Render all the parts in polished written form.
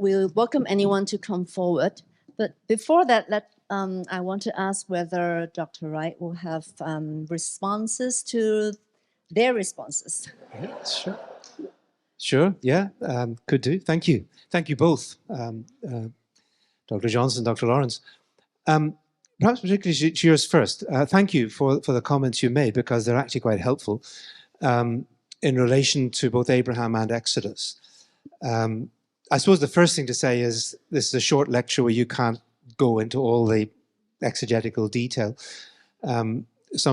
We'll welcome anyone to come forward. But before that, I want to ask whether Dr. Wright will have responses to their responses. Yeah, sure. Sure, yeah, could do. Thank you. Thank you both, Dr. Johnson, Dr. Lawrence. Perhaps particularly to yours first. Thank you for the comments you made, because they're actually quite helpful in relation to both Abraham and Exodus. I suppose the first thing to say is this is a short lecture where you can't go into all the exegetical detail, some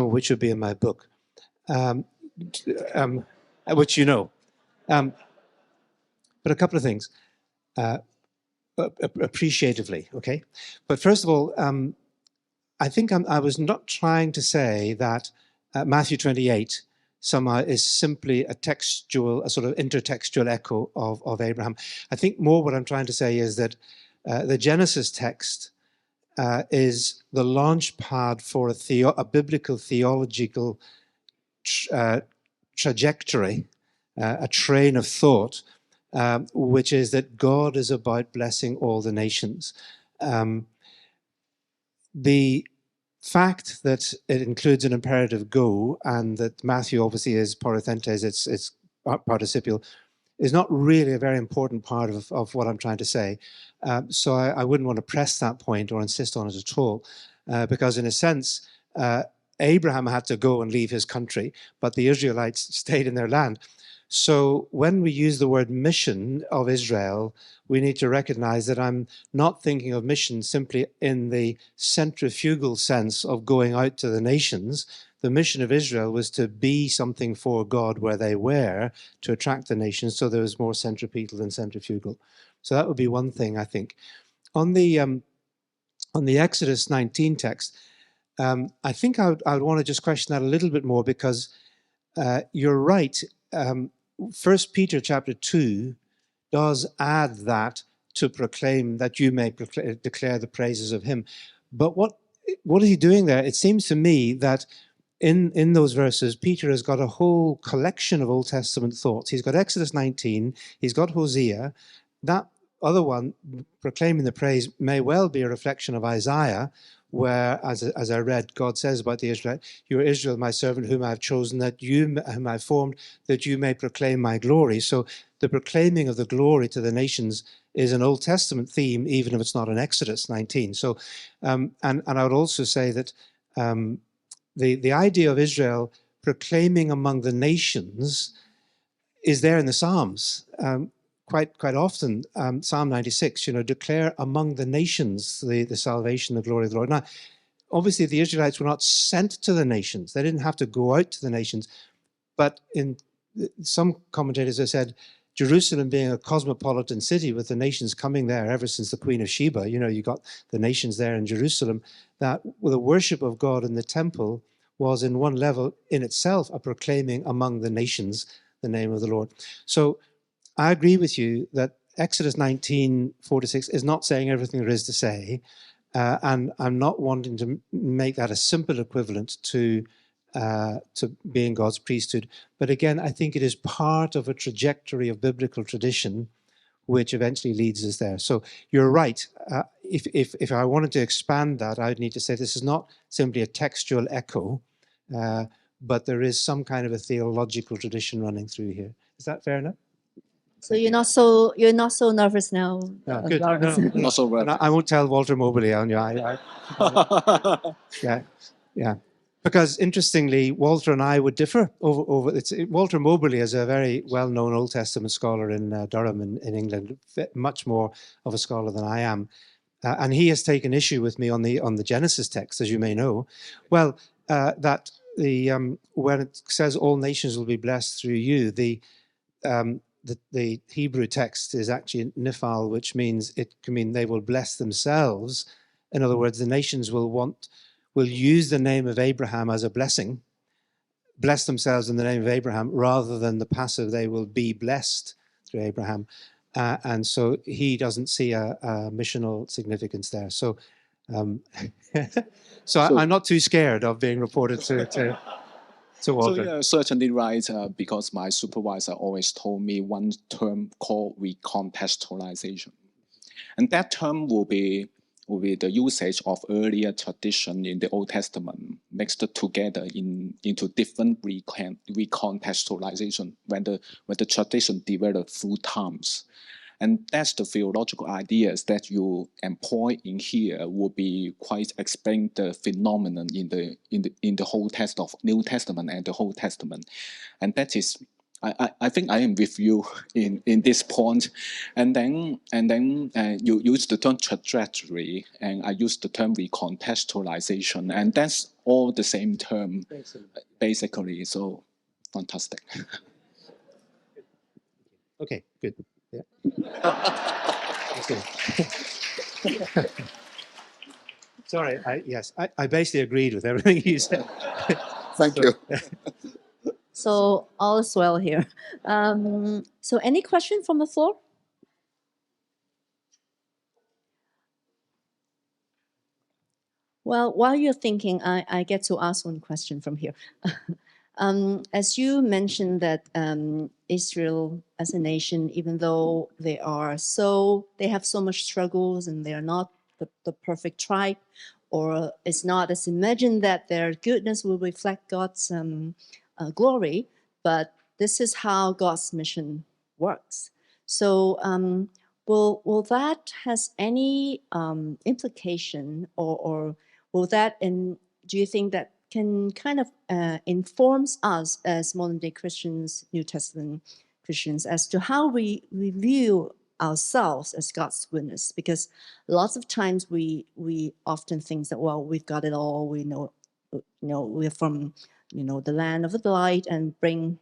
of which would be in my book, which you know. But a couple of things, appreciatively, okay? But first of all, I think I was not trying to say that Matthew 28 somehow is simply a sort of intertextual echo of Abraham. I think more what I'm trying to say is that the Genesis text is the launch pad for a biblical theological trajectory, a train of thought, which is that God is about blessing all the nations. The fact that it includes an imperative go, and that Matthew obviously is parathentes, it's participial, is not really a very important part of what I'm trying to say. So I wouldn't want to press that point or insist on it at all, because in a sense, Abraham had to go and leave his country, but the Israelites stayed in their land. So when we use the word mission of Israel, we need to recognize that I'm not thinking of mission simply in the centrifugal sense of going out to the nations. The mission of Israel was to be something for God where they were, to attract the nations, so there was more centripetal than centrifugal. So that would be one thing, I think. On the Exodus 19 text, I think I would want to just question that a little bit more, because you're right. 1 Peter chapter 2 does add that to proclaim that you may declare the praises of him. But what is he doing there? It seems to me that in those verses, Peter has got a whole collection of Old Testament thoughts. He's got Exodus 19, he's got Hosea. That other one, proclaiming the praise, may well be a reflection of Isaiah, where, as I read, God says about the Israelite, "You are Israel, my servant, whom I have chosen, whom I have formed, that you may proclaim my glory." So the proclaiming of the glory to the nations is an Old Testament theme, even if it's not in Exodus 19. So, and I would also say that the idea of Israel proclaiming among the nations is there in the Psalms. Quite often, Psalm 96, declare among the nations the salvation, the glory of the Lord. Now, obviously, the Israelites were not sent to the nations. They didn't have to go out to the nations. But in some commentators have said, Jerusalem being a cosmopolitan city with the nations coming there ever since the Queen of Sheba, you got the nations there in Jerusalem, that the worship of God in the temple was in one level in itself a proclaiming among the nations the name of the Lord. So I agree with you that Exodus 19, 4-6 is not saying everything there is to say, and I'm not wanting to make that a simple equivalent to being God's priesthood. But again, I think it is part of a trajectory of biblical tradition which eventually leads us there. So you're right. If I wanted to expand that, I would need to say this is not simply a textual echo, but there is some kind of a theological tradition running through here. Is that fair enough? So you're not so nervous now. No, good. No, Not so bad. I won't tell Walter Mobley on you. Yeah. Because interestingly, Walter and I would differ over Walter Mobley is a very well-known Old Testament scholar in Durham in England, much more of a scholar than I am, and he has taken issue with me on the Genesis text, as you may know. Well, that when it says all nations will be blessed through you, the Hebrew text is actually nifal, which means it can mean they will bless themselves. In other words, the nations will use the name of Abraham as a blessing, bless themselves in the name of Abraham, rather than the passive, they will be blessed through Abraham. And so he doesn't see a missional significance there. So, I'm not too scared of being reported to Walter. So you're certainly right, because my supervisor always told me one term called recontextualization. And that term will be the usage of earlier tradition in the Old Testament mixed together into different recontextualization when the tradition developed through times. And that's the theological ideas that you employ in here will be quite explain the phenomenon in the whole text of New Testament and the whole Testament. And that is, I think I am with you in this point. And then you use the term trajectory, and I use the term recontextualization, and that's all the same term, basically. So fantastic. Okay, good. Yeah. Okay. Sorry, I basically agreed with everything you said. Thank you. So all is well here. So any question from the floor? Well, while you're thinking, I get to ask one question from here. As you mentioned that Israel as a nation, even though they have so much struggles and they are not the perfect tribe, or it's not as imagined that their goodness will reflect God's glory, but this is how God's mission works. So will that has any implication, or will that, do you think that can kind of informs us as modern day Christians, New Testament Christians, as to how we view ourselves as God's witness? Because lots of times we often think that, well, we've got it all, we know, we're from the land of the light and bring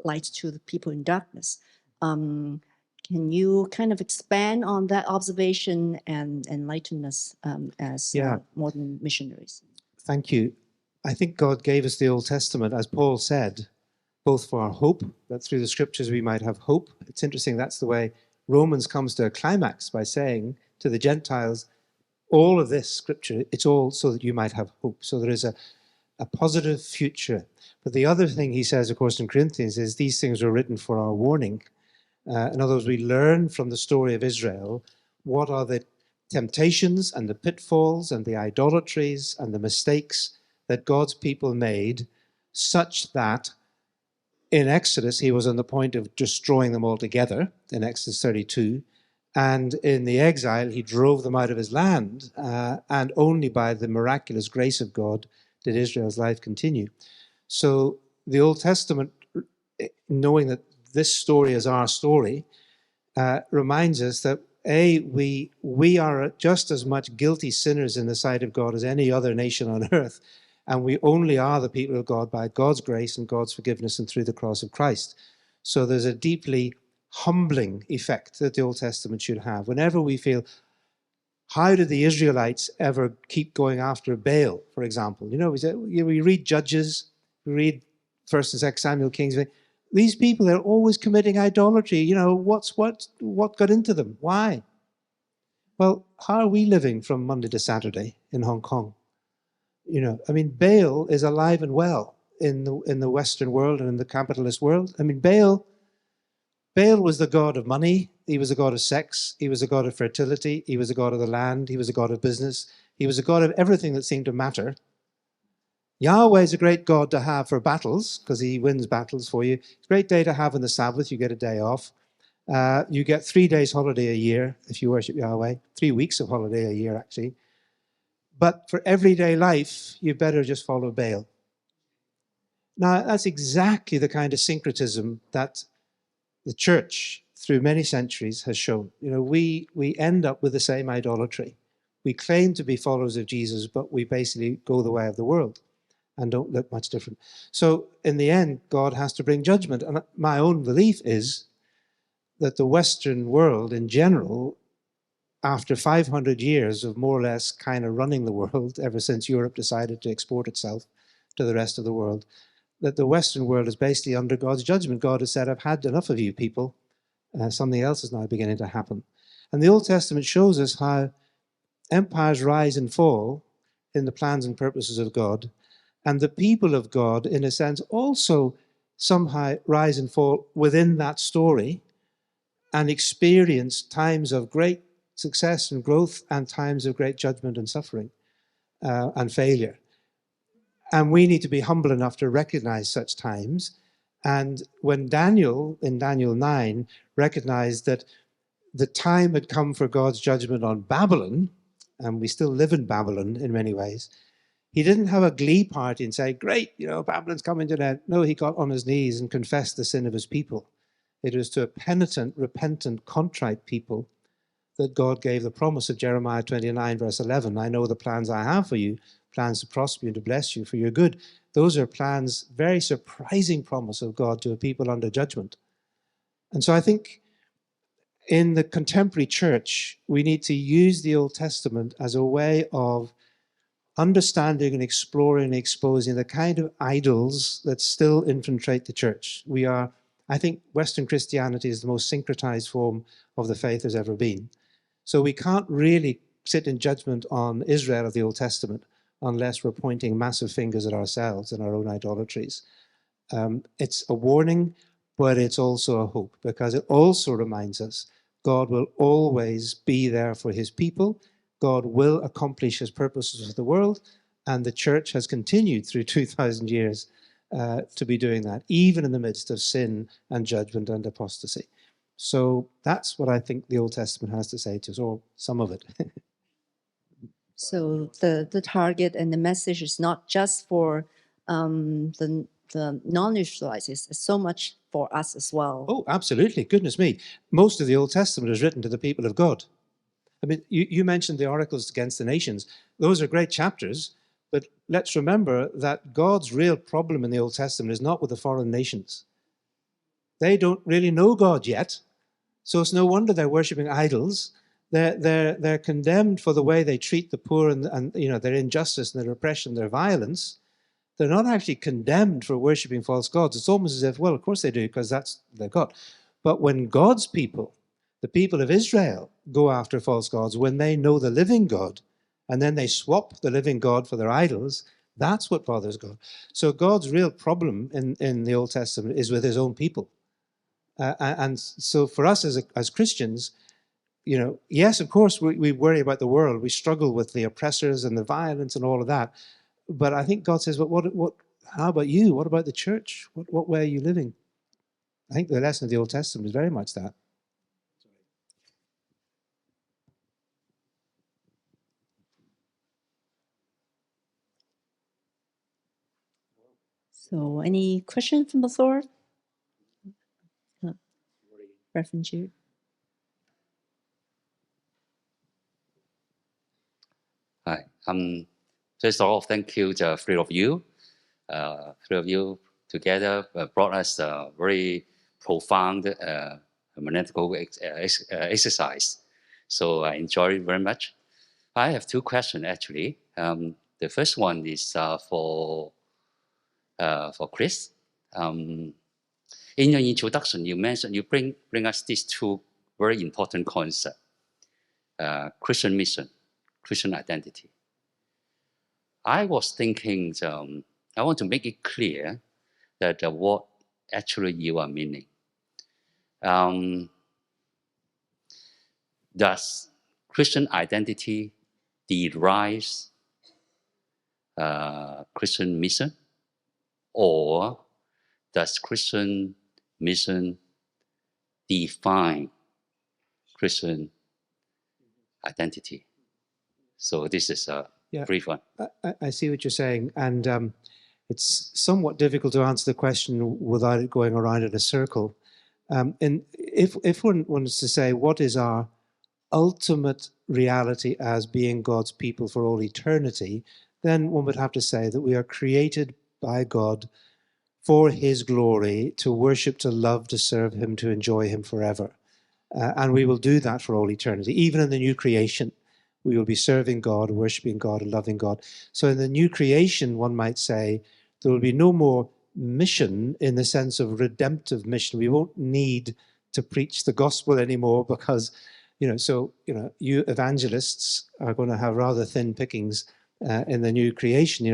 light to the people in darkness. Can you kind of expand on that observation and enlighten us as modern missionaries? Thank you. I think God gave us the Old Testament, as Paul said, both for our hope, that through the scriptures we might have hope. It's interesting, that's the way Romans comes to a climax by saying to the Gentiles, all of this scripture, it's all so that you might have hope. So there is a positive future. But the other thing he says, of course, in Corinthians is these things are written for our warning. In other words, we learn from the story of Israel what are the temptations and the pitfalls and the idolatries and the mistakes that God's people made, such that in Exodus he was on the point of destroying them altogether, in Exodus 32, and in the exile he drove them out of his land, and only by the miraculous grace of God did Israel's life continue. So the Old Testament, knowing that this story is our story, reminds us that we are just as much guilty sinners in the sight of God as any other nation on earth, and we only are the people of God by God's grace and God's forgiveness and through the cross of Christ. So there's a deeply humbling effect that the Old Testament should have. Whenever we feel, how did the Israelites ever keep going after Baal, for example? We read Judges, we read 1st and 2nd Samuel, Kings. These people are always committing idolatry. What got into them? Why? Well, how are we living from Monday to Saturday in Hong Kong? Baal is alive and well in the Western world and in the capitalist world. Baal was the god of money. He was a god of sex. He was a god of fertility. He was a god of the land. He was a god of business. He was a god of everything that seemed to matter. Yahweh is a great God to have for battles, because he wins battles for you. It's a great day to have on the Sabbath. You get a day off. You get 3 days holiday a year if you worship Yahweh. 3 weeks of holiday a year, actually. But for everyday life, you better just follow Baal. Now, that's exactly the kind of syncretism that the church, through many centuries, has shown. We end up with the same idolatry. We claim to be followers of Jesus, but we basically go the way of the world and don't look much different. So in the end, God has to bring judgment. And my own belief is that the Western world in general, after 500 years of more or less kind of running the world, ever since Europe decided to export itself to the rest of the world, that the Western world is basically under God's judgment. God has said, I've had enough of you people. Something else is now beginning to happen. And the Old Testament shows us how empires rise and fall in the plans and purposes of God, and the people of God, in a sense, also somehow rise and fall within that story and experience times of great success and growth and times of great judgment and suffering and failure. And we need to be humble enough to recognize such times. And when Daniel, in Daniel 9, recognized that the time had come for God's judgment on Babylon, and we still live in Babylon in many ways, he didn't have a glee party and say, great, you know, Babylon's coming to an end. No, he got on his knees and confessed the sin of his people. It was to a penitent, repentant, contrite people that God gave the promise of Jeremiah 29, verse 11. I know the plans I have for you, plans to prosper you and to bless you for your good. Those are plans, very surprising promise of God to a people under judgment. And so I think in the contemporary church, we need to use the Old Testament as a way of understanding and exploring and exposing the kind of idols that still infiltrate the church. I think Western Christianity is the most syncretized form of the faith there's ever been. So we can't really sit in judgment on Israel of the Old Testament unless we're pointing massive fingers at ourselves and our own idolatries. It's a warning, but it's also a hope, because it also reminds us God will always be there for his people. God will accomplish his purposes with the world, and the church has continued through 2,000 years to be doing that, even in the midst of sin and judgment and apostasy. So that's what I think the Old Testament has to say to us, or some of it. So the target and the message is not just for the non-Israelites, it's so much for us as well. Oh, absolutely. Goodness me. Most of the Old Testament is written to the people of God. I mean, you mentioned the oracles against the nations. Those are great chapters, but let's remember that God's real problem in the Old Testament is not with the foreign nations. They don't really know God yet, so it's no wonder they're worshiping idols. They're condemned for the way they treat the poor and you know, their injustice and their oppression, their violence. They're not actually condemned for worshiping false gods. It's almost as if, well, of course they do, because that's their God. But when God's people, the people of Israel, go after false gods, when they know the living God, and then they swap the living God for their idols, that's what bothers God. So God's real problem in the Old Testament is with his own people. And so for us as Christians, you know, yes, of course, we worry about the world. We struggle with the oppressors and the violence and all of that. But I think God says, but how about you? What about the church? What way are you living? I think the lesson of the Old Testament is very much that. So any question from the floor? Reverend Jude. Hi. First of all, thank you, the three of you. Three of you together brought us a very profound hermeneutical exercise. So I enjoyed it very much. I have two questions, actually. The first one is for Chris. In your introduction, you mentioned, you bring us these two very important concepts, Christian mission, Christian identity. I was thinking, I want to make it clear that what actually you are meaning. Does Christian identity derives Christian mission, or does Christian mission define Christian identity? So this is a brief one. I see what you're saying, and it's somewhat difficult to answer the question without it going around in a circle. And if one wants to say, what is our ultimate reality as being God's people for all eternity, then one would have to say that we are created by God for his glory, to worship, to love, to serve him, to enjoy him forever. And we will do that for all eternity. Even in the new creation, we will be serving God, worshiping God, and loving God. So in the new creation, one might say, there will be no more mission in the sense of redemptive mission. We won't need to preach the gospel anymore because, you evangelists are going to have rather thin pickings in the new creation.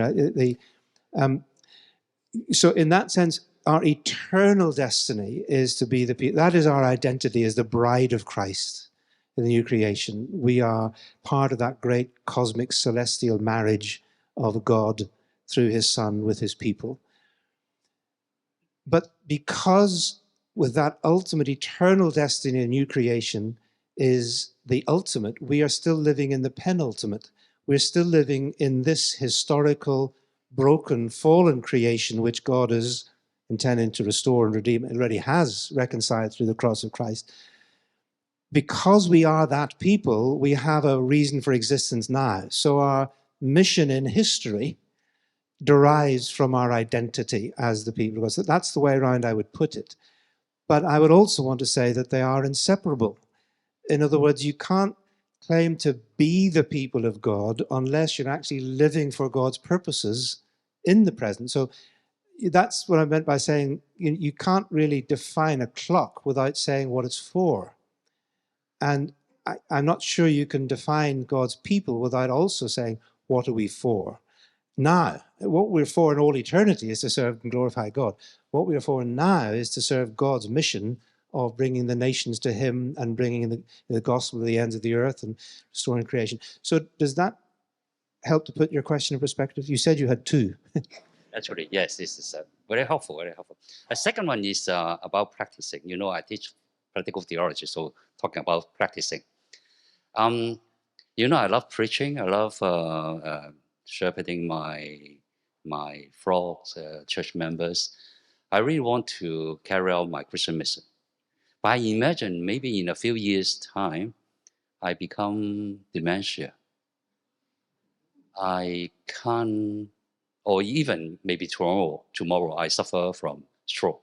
So in that sense, our eternal destiny is to be the people. That is our identity as the bride of Christ in the new creation. We are part of that great cosmic celestial marriage of God through his Son with his people. But because with that ultimate eternal destiny in new creation is the ultimate, we are still living in the penultimate. We're still living in this historical, broken, fallen creation which God is intending to restore and redeem. It already has reconciled through the cross of Christ. Because we are that people, we have a reason for existence now. So our mission in history derives from our identity as the people of God. So that's the way around I would put it. But I would also want to say that they are inseparable. In other words, you can't claim to be the people of God unless you're actually living for God's purposes in the present. So that's what I meant by saying you can't really define a clock without saying what it's for. And I'm not sure you can define God's people without also saying, what are we for? Now, what we're for in all eternity is to serve and glorify God. What we're for now is to serve God's mission of bringing the nations to him and bringing the gospel to the ends of the earth and restoring creation. So does that help to put your question in perspective? You said you had two. Actually, yes, this is very helpful, very helpful. The second one is about practicing. I teach practical theology, so talking about practicing. I love preaching. I love shepherding my flocks, church members. I really want to carry out my Christian mission. But I imagine maybe in a few years' time, I become dementia. I can't, or even maybe tomorrow I suffer from stroke.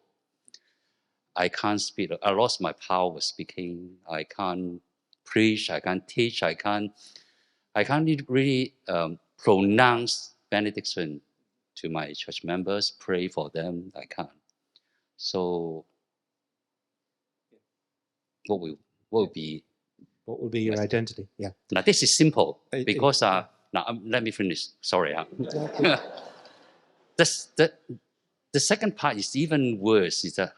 I can't speak. I lost my power of speaking. I can't preach. I can't teach. I can't really pronounce benediction to my church members, pray for them. I can't. So what will be your identity? Yeah. Now this is simple because now let me finish. Sorry. The second part is even worse. Is that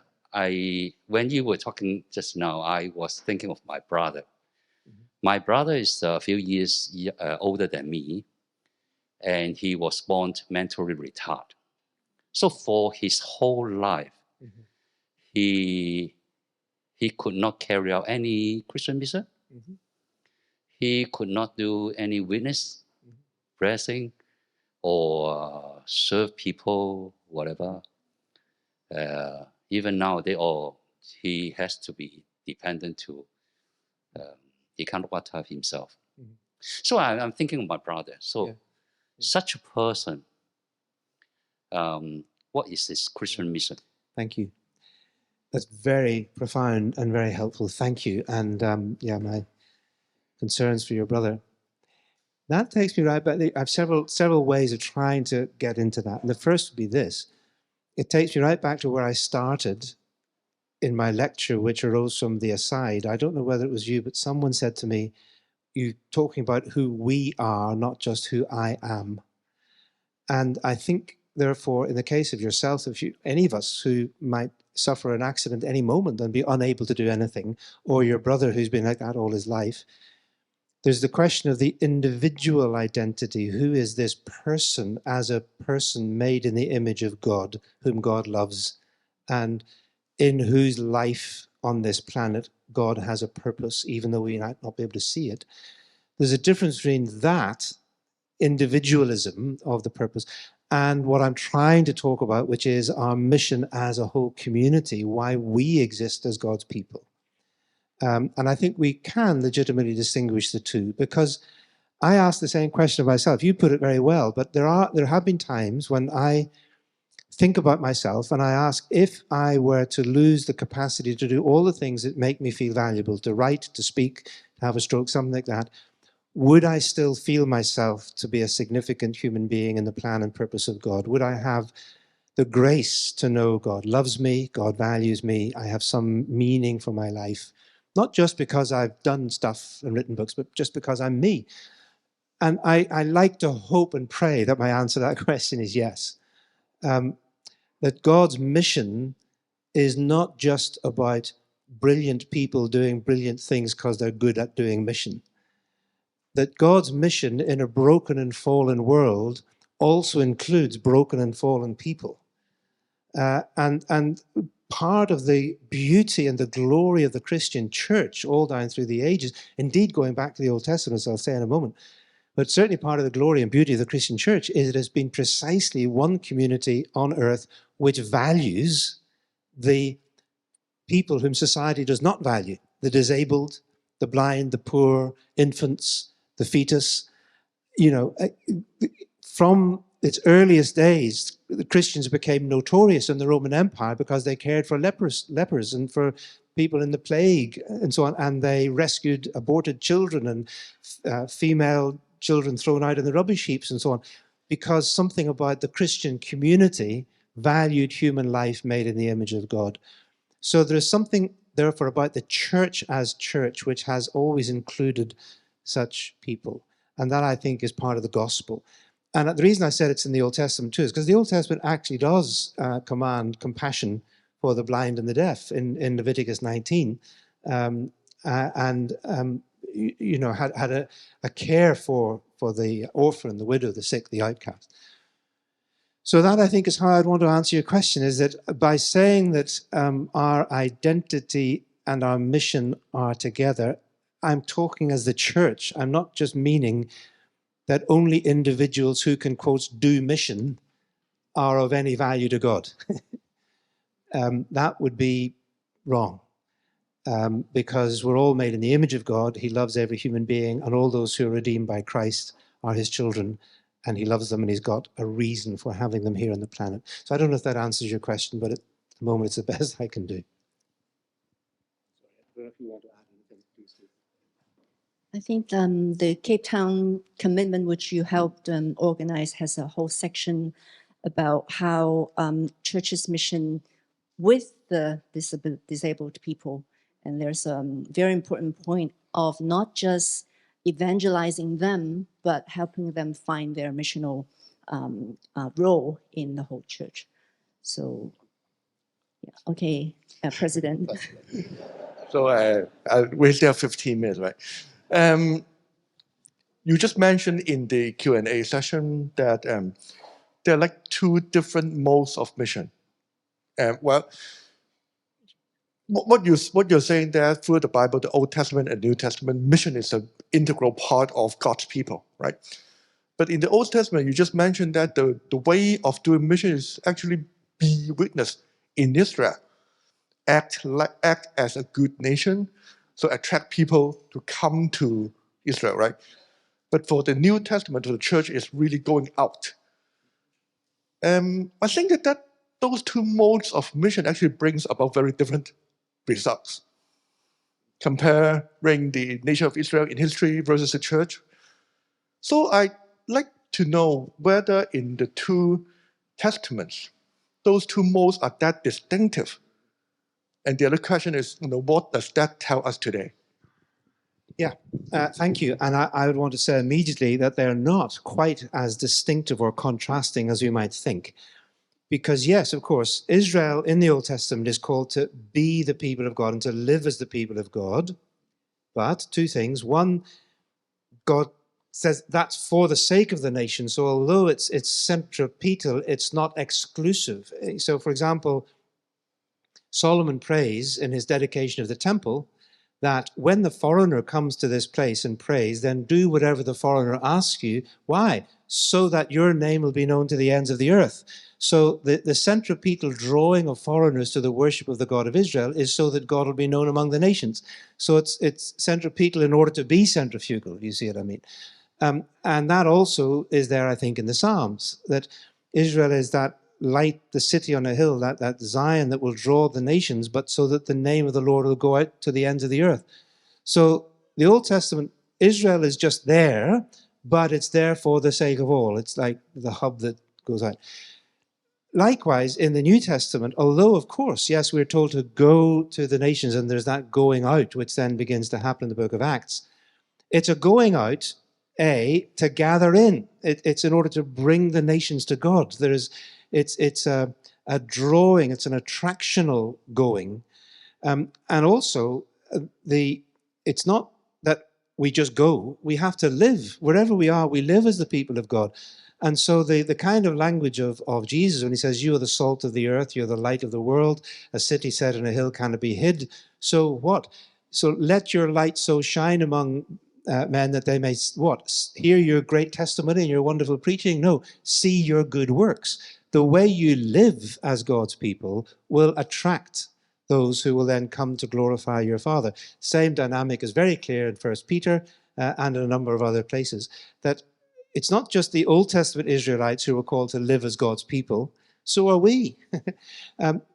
when you were talking just now, I was thinking of my brother. Mm-hmm. My brother is a few years older than me, and he was born mentally retarded. So for his whole life, mm-hmm. he could not carry out any Christian mission. Mm-hmm. He could not do any witness, mm-hmm. blessing, or serve people, whatever. Even now, he has to be dependent to. He can't look after himself. Mm-hmm. So I'm thinking of my brother. So yeah. Such a person, what is his Christian mission? Thank you. That's very profound and very helpful. Thank you. And my concerns for your brother. That takes me right back. I have several ways of trying to get into that. And the first would be this. It takes me right back to where I started in my lecture, which arose from the aside. I don't know whether it was you, but someone said to me, you're talking about who we are, not just who I am. And I think, therefore, in the case of yourself, any of us who might suffer an accident at any moment and be unable to do anything, or your brother who's been like that all his life, there's the question of the individual identity. Who is this person as a person made in the image of God, whom God loves, and in whose life on this planet God has a purpose, even though we might not be able to see it? There's a difference between that individualism of the purpose and what I'm trying to talk about, which is our mission as a whole community, why we exist as God's people. And I think we can legitimately distinguish the two, because I ask the same question of myself. You put it very well, but there have been times when I think about myself and I ask, if I were to lose the capacity to do all the things that make me feel valuable, to write, to speak, to have a stroke, something like that, would I still feel myself to be a significant human being in the plan and purpose of God? Would I have the grace to know God loves me, God values me, I have some meaning for my life, not just because I've done stuff and written books, but just because I'm me. And I like to hope and pray that my answer to that question is yes. That God's mission is not just about brilliant people doing brilliant things because they're good at doing mission. That God's mission in a broken and fallen world also includes broken and fallen people. And part of the beauty and the glory of the Christian church all down through the ages, indeed going back to the Old Testament, as I'll say in a moment, but certainly part of the glory and beauty of the Christian church is it has been precisely one community on earth which values the people whom society does not value, the disabled, the blind, the poor, infants, the fetus. You know, from its earliest days, the Christians became notorious in the Roman Empire because they cared for lepers and for people in the plague and so on, and they rescued aborted children and female children thrown out in the rubbish heaps and so on, because something about the Christian community valued human life made in the image of God. So there is something, therefore, about the church as church which has always included such people. And that, I think, is part of the gospel. And the reason I said it's in the Old Testament too is because the Old Testament actually does command compassion for the blind and the deaf in Leviticus 19. You know, had a care for the orphan, the widow, the sick, the outcast. So that, I think, is how I'd want to answer your question, is that by saying that our identity and our mission are together, I'm talking as the church. I'm not just meaning that only individuals who can, quote, do mission are of any value to God. That would be wrong. Because we're all made in the image of God. He loves every human being, and all those who are redeemed by Christ are his children, and he loves them, and he's got a reason for having them here on the planet. So I don't know if that answers your question, but at the moment it's the best I can do. I don't know if you want to add anything, please do. I think the Cape Town commitment, which you helped organize, has a whole section about how church's mission with the disabled people. And there's a very important point of not just evangelizing them, but helping them find their missional role in the whole church. So, yeah, okay, President. So we're there 15 minutes, right? You just mentioned in the Q&A session that there are like two different modes of mission. Well, what you're saying there through the Bible, the Old Testament and New Testament, mission is an integral part of God's people, right? But in the Old Testament, you just mentioned that the way of doing mission is actually be witness in Israel, act as a good nation, so attract people to come to Israel, right? But for the New Testament, the church is really going out. I think that those two modes of mission actually brings about very different results. Comparing the nation of Israel in history versus the church. So I'd like to know whether in the two testaments, those two modes are that distinctive. And the other question is, what does that tell us today? Yeah, thank you. And I would want to say immediately that they're not quite as distinctive or contrasting as you might think. Because yes, of course, Israel in the Old Testament is called to be the people of God and to live as the people of God. But two things. One, God says that's for the sake of the nation. So although it's centripetal, it's not exclusive. So for example, Solomon prays in his dedication of the temple that when the foreigner comes to this place and prays, then do whatever the foreigner asks you. Why? So that your name will be known to the ends of the earth. So the centripetal drawing of foreigners to the worship of the God of Israel is so that God will be known among the nations. So it's centripetal in order to be centrifugal, you see what I mean? And that also is there, I think, in the Psalms, that Israel is that light, the city on a hill, that Zion that will draw the nations, but so that the name of the Lord will go out to the ends of the earth. So the Old Testament, Israel is just there, but it's there for the sake of all. It's like the hub that goes out. likewise, in the New Testament, although, of course, yes, we're told to go to the nations, and there's that going out, which then begins to happen in the book of Acts, it's a going out, to gather in. It's in order to bring the nations to God. It's a drawing, it's an attractional going. And also, it's not that we just go, we have to live. Wherever we are, we live as the people of God. And so the kind of language of Jesus, when he says, you are the salt of the earth, you're the light of the world, a city set on a hill cannot be hid. So what? So let your light so shine among men that they may, what? Hear your great testimony and your wonderful preaching? No, see your good works. The way you live as God's people will attract those who will then come to glorify your Father. Same dynamic is very clear in 1 Peter and in a number of other places, that it's not just the Old Testament Israelites who were called to live as God's people, so are we.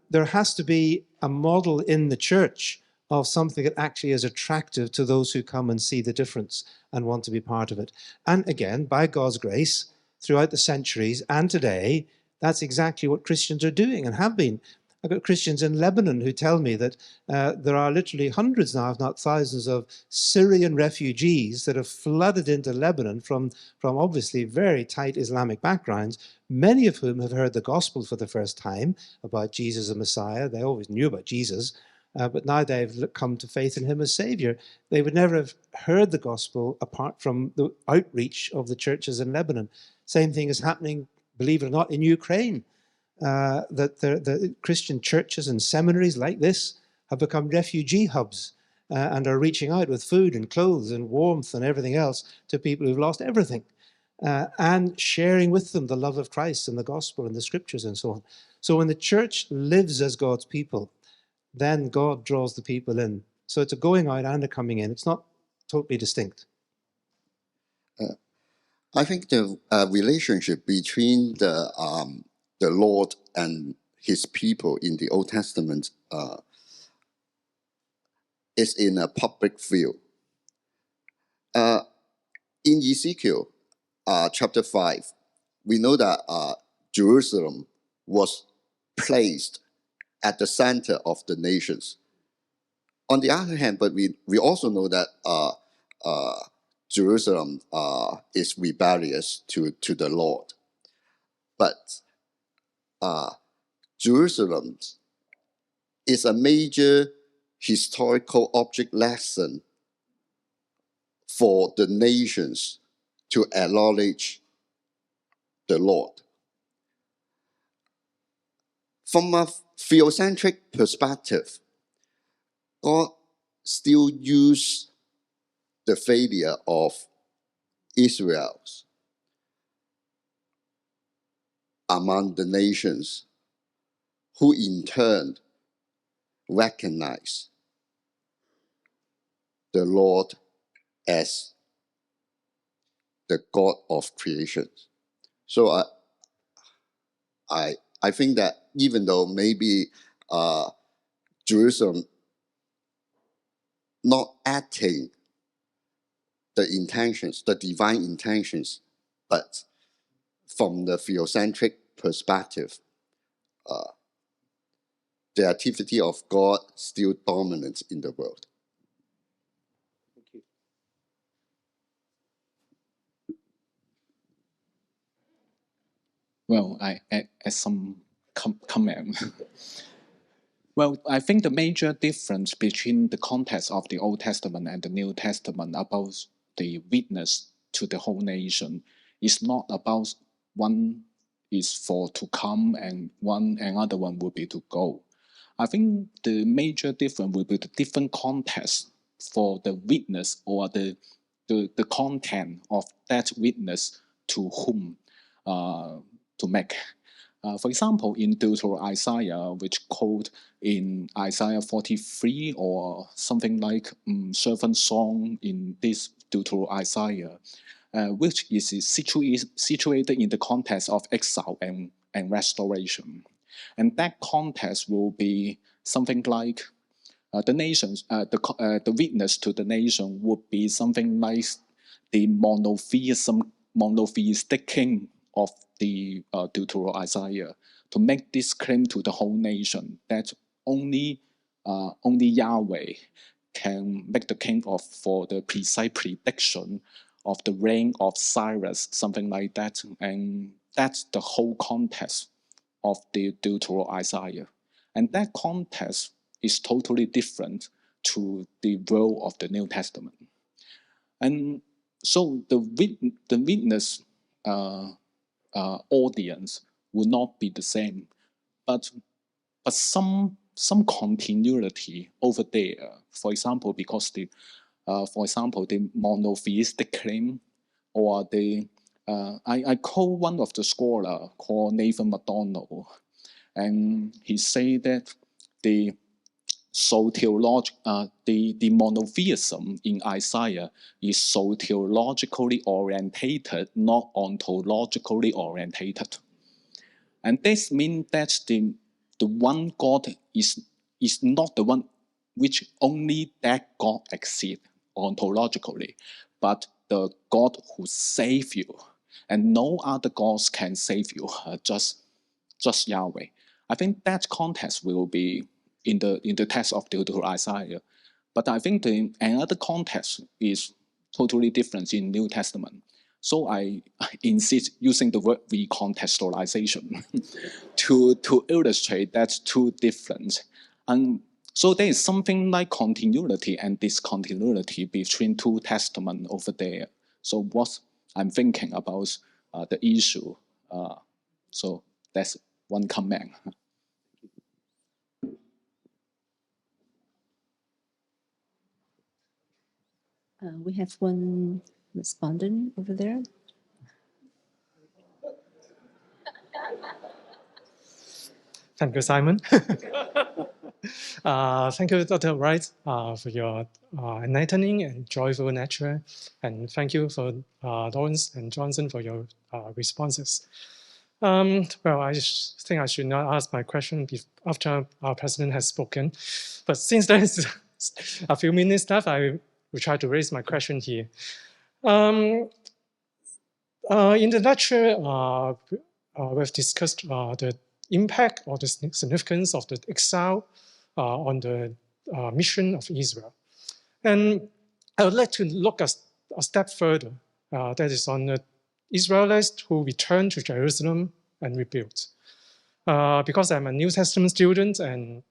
There has to be a model in the church of something that actually is attractive to those who come and see the difference and want to be part of it. And again, by God's grace, throughout the centuries and today, that's exactly what Christians are doing and have been. I've got Christians in Lebanon who tell me that there are literally hundreds now, if not thousands, of Syrian refugees that have flooded into Lebanon from obviously very tight Islamic backgrounds, many of whom have heard the gospel for the first time about Jesus the Messiah. They always knew about Jesus, but now they've come to faith in him as Savior. They would never have heard the gospel apart from the outreach of the churches in Lebanon. Same thing is happening, believe it or not, in Ukraine. That the Christian churches and seminaries like this have become refugee hubs and are reaching out with food and clothes and warmth and everything else to people who've lost everything and sharing with them the love of Christ and the gospel and the scriptures and so on. So when the church lives as God's people, then God draws the people in. So it's a going out and a coming in. It's not totally distinct. I think the relationship between the Lord and his people in the Old Testament is in a public view. In Ezekiel chapter 5, we know that Jerusalem was placed at the center of the nations. On the other hand, but we also know that Jerusalem is rebellious to the Lord. But Jerusalem is a major historical object lesson for the nations to acknowledge the Lord. From a theocentric perspective, God still used the failure of Israel among the nations, who in turn recognize the Lord as the God of creation. So I think that even though maybe Jerusalem not acting the intentions, the divine intentions, but from the theocentric perspective, the activity of God still dominant in the world. Thank you. Well, I add some comment. Well, I think the major difference between the context of the Old Testament and the New Testament about the witness to the whole nation is not about one is for to come and another one will be to go. I think the major difference will be the different context for the witness or the content of that witness to whom to make. For example, in Isaiah, which quote in Isaiah 43 or something like servant song in this Isaiah, which is situated in the context of exile and restoration. And that context will be something like the nations, the witness to the nation would be something like the monotheistic king of the Isaiah, to make this claim to the whole nation that only Yahweh can make the claim for the precise prediction of the reign of Cyrus, something like that. And that's the whole context of the Deuteronomy Isaiah. And that context is totally different to the world of the New Testament. And so the witness audience will not be the same, but some continuity over there. For example, because the monotheistic claim, or I call one of the scholar called Nathan MacDonald, and he say that the monotheism in Isaiah is soteriologically orientated, not ontologically orientated. And this means that the one God is not the one which only that God exists ontologically, but the God who saves you. And no other gods can save you, just Yahweh. I think that context will be in the text of Deuteronomy Isaiah. But I think another context is totally different in New Testament. So I insist using the word recontextualization to illustrate that's two different. And so there is something like continuity and discontinuity between two testaments over there. So what I'm thinking about the issue. So that's one comment. We have one respondent over there. Thank you, Simon. Thank you, Dr. Wright, for your enlightening and joyful nature. And thank you for Lawrence and Johnson for your responses. Well, I think I should not ask my question after our president has spoken. But since there is a few minutes left, I will try to raise my question here. In the lecture, we've discussed the impact or the significance of the exile on the mission of Israel. And I would like to look a step further, that is on the Israelites who returned to Jerusalem and rebuilt. Because I'm a New Testament student and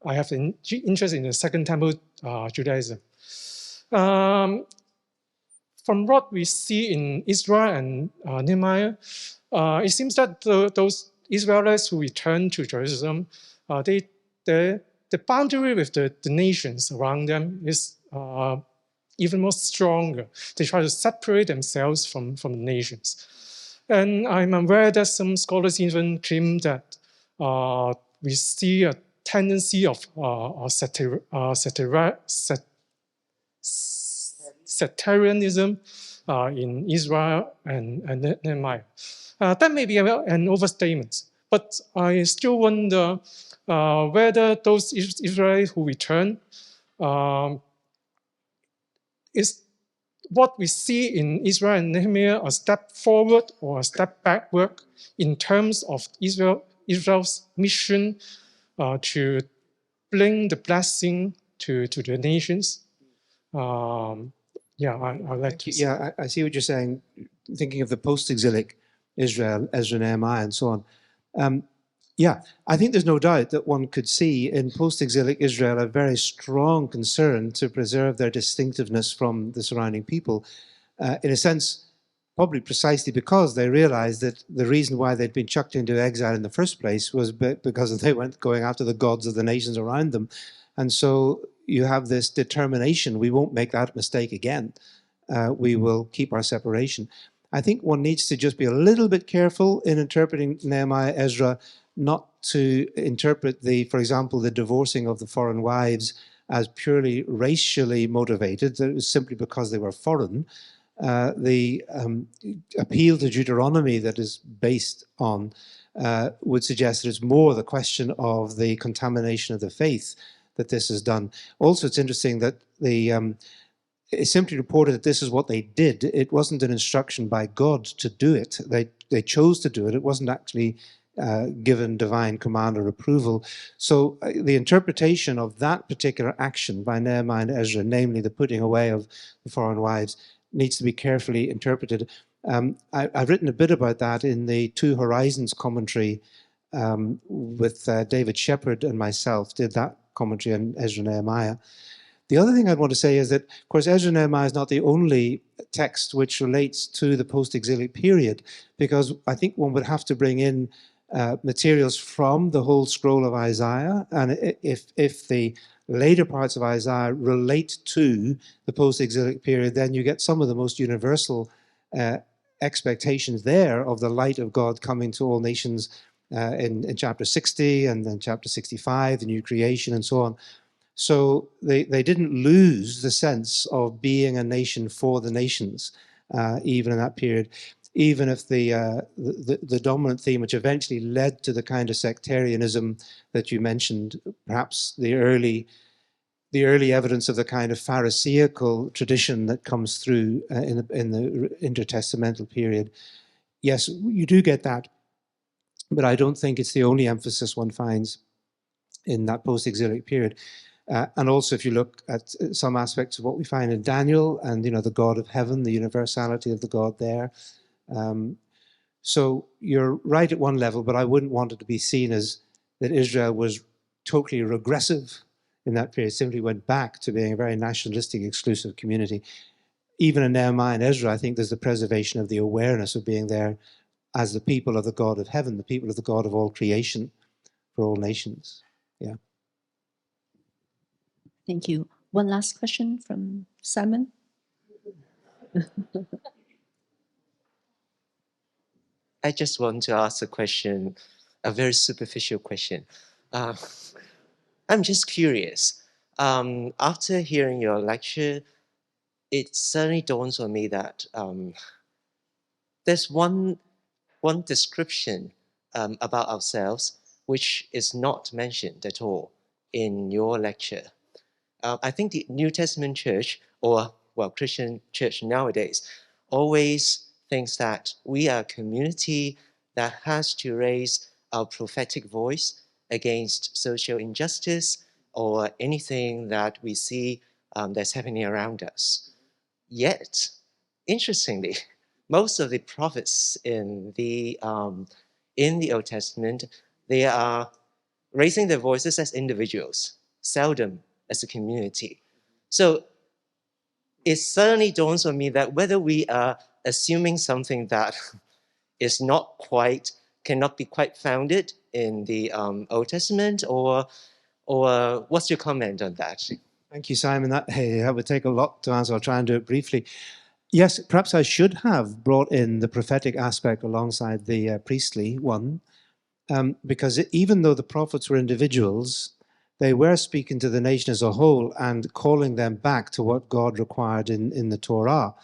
I have an interest in the Second Temple Judaism. From what we see in Israel and Nehemiah, it seems that those Israelites who returned to Jerusalem, the boundary with the nations around them is even more stronger. They try to separate themselves from the nations. And I'm aware that some scholars even claim that we see a tendency of sectarianism in Israel and Nehemiah. That may be an overstatement, but I still wonder whether those Israelites who return is what we see in Israel and Nehemiah a step forward or a step backward in terms of Israel's mission to bring the blessing to the nations. I'd like to see. Yeah, I see what you're saying, thinking of the post-exilic Israel, Ezra, Nehemiah, and so on. I think there's no doubt that one could see in post-exilic Israel a very strong concern to preserve their distinctiveness from the surrounding people. In a sense, probably precisely because they realized that the reason why they'd been chucked into exile in the first place was because they weren't going after the gods of the nations around them. And so you have this determination, we won't make that mistake again. We will keep our separation. I think one needs to just be a little bit careful in interpreting Nehemiah, Ezra, not to interpret for example, the divorcing of the foreign wives as purely racially motivated. It was simply because they were foreign. The appeal to Deuteronomy that is based on would suggest that it's more the question of the contamination of the faith that this is done. Also, it's interesting that it simply reported that this is what they did. It wasn't an instruction by God to do it. They chose to do it. It wasn't actually given divine command or approval. So the interpretation of that particular action by Nehemiah and Ezra, namely the putting away of the foreign wives, needs to be carefully interpreted. I've written a bit about that in the Two Horizons commentary with David Shepherd and myself, did that commentary on Ezra and Nehemiah. The other thing I'd want to say is that, of course, Ezra and Nehemiah is not the only text which relates to the post-exilic period, because I think one would have to bring in materials from the whole scroll of Isaiah, and if the later parts of Isaiah relate to the post-exilic period, then you get some of the most universal expectations there of the light of God coming to all nations in chapter 60 and then chapter 65, the new creation and so on. So they didn't lose the sense of being a nation for the nations, even in that period, even if the dominant theme, which eventually led to the kind of sectarianism that you mentioned, perhaps the early evidence of the kind of Pharisaical tradition that comes through in the intertestamental period. Yes, you do get that, but I don't think it's the only emphasis one finds in that post-exilic period. And also, if you look at some aspects of what we find in Daniel and, the God of heaven, the universality of the God there. So you're right at one level, but I wouldn't want it to be seen as that Israel was totally regressive in that period, simply went back to being a very nationalistic, exclusive community. Even in Nehemiah and Ezra, I think there's the preservation of the awareness of being there as the people of the God of heaven, the people of the God of all creation for all nations. Yeah. Thank you. One last question from Simon. I just want to ask a question, a very superficial question. I'm just curious. After hearing your lecture, it suddenly dawns on me that there's one description about ourselves which is not mentioned at all in your lecture. I think the New Testament church, or Christian church nowadays, always thinks that we are a community that has to raise our prophetic voice against social injustice or anything that we see that's happening around us. Yet, interestingly, most of the prophets in the Old Testament, they are raising their voices as individuals, seldom as a community. So it suddenly dawns on me that whether we are assuming something that is cannot be quite founded in the Old Testament, or what's your comment on that? Thank you, Simon. That would take a lot to answer. I'll try and do it briefly. Yes, perhaps I should have brought in the prophetic aspect alongside the priestly one, because even though the prophets were individuals, they were speaking to the nation as a whole and calling them back to what God required in the Torah.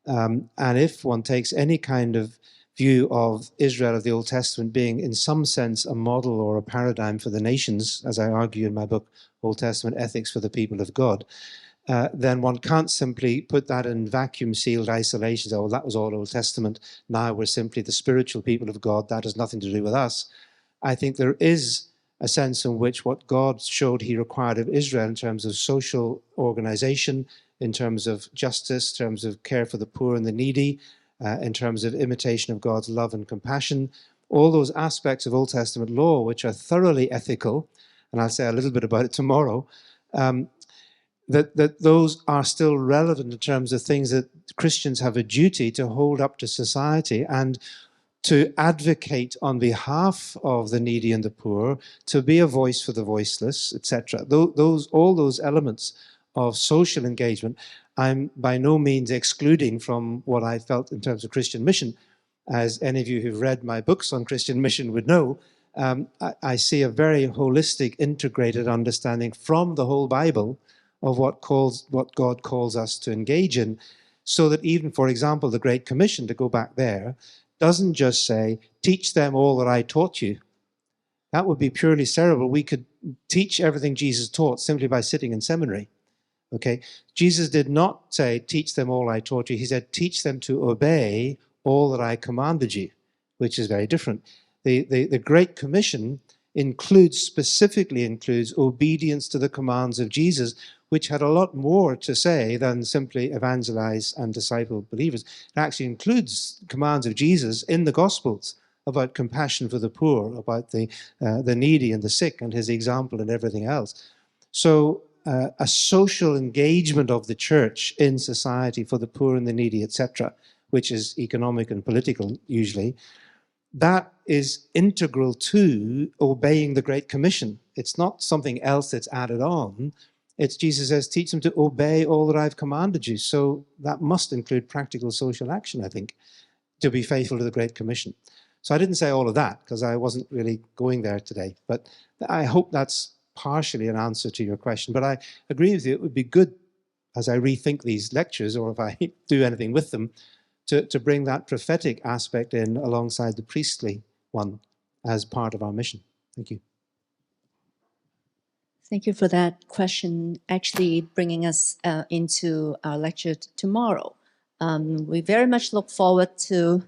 And if one takes any kind of view of Israel of the Old Testament being in some sense a model or a paradigm for the nations, as I argue in my book, Old Testament Ethics for the People of God, then one can't simply put that in vacuum-sealed isolation. Oh, that was all Old Testament. Now we're simply the spiritual people of God. That has nothing to do with us. I think there is a sense in which what God showed he required of Israel in terms of social organization, in terms of justice, in terms of care for the poor and the needy, in terms of imitation of God's love and compassion, all those aspects of Old Testament law which are thoroughly ethical, and I'll say a little bit about it tomorrow, that those are still relevant in terms of things that Christians have a duty to hold up to society and to advocate on behalf of the needy and the poor, to be a voice for the voiceless, etc. All those elements of social engagement, I'm by no means excluding from what I felt in terms of Christian mission. As any of you who've read my books on Christian mission would know, I see a very holistic, integrated understanding from the whole Bible of what God calls us to engage in, so that even, for example, the Great Commission, to go back there, doesn't just say, teach them all that I taught you. That would be purely cerebral. We could teach everything Jesus taught simply by sitting in seminary. Okay, Jesus did not say, teach them all I taught you. He said, teach them to obey all that I commanded you, which is very different. The Great Commission specifically includes obedience to the commands of Jesus, which had a lot more to say than simply evangelize and disciple believers. It actually includes commands of Jesus in the Gospels about compassion for the poor, about the needy and the sick, and his example and everything else. So a social engagement of the church in society for the poor and the needy, etc., which is economic and political usually, that is integral to obeying the Great Commission. It's not something else that's added on. It's Jesus says, teach them to obey all that I've commanded you. So that must include practical social action, I think, to be faithful to the Great Commission. So I didn't say all of that because I wasn't really going there today. But I hope that's partially an answer to your question. But I agree with you, it would be good as I rethink these lectures, or if I do anything with them, to bring that prophetic aspect in alongside the priestly one as part of our mission. Thank you. Thank you for that question, actually bringing us into our lecture tomorrow. We very much look forward to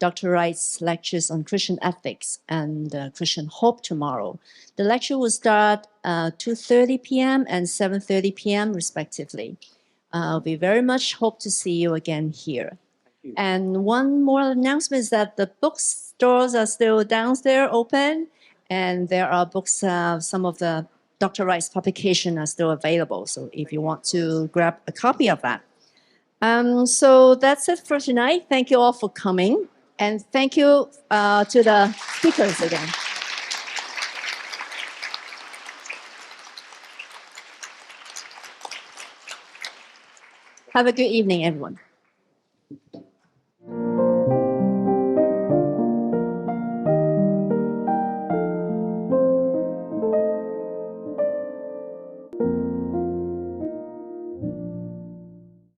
Dr. Wright's lectures on Christian ethics and Christian hope tomorrow. The lecture will start 2:30 p.m. and 7:30 p.m. respectively. We very much hope to see you again here. And one more announcement is that the bookstores are still downstairs open, and there are books, some of the Dr. Wright's publications are still available. So if you want to grab a copy of that. So that's it for tonight. Thank you all for coming. And thank you to the speakers again. Have a good evening, everyone.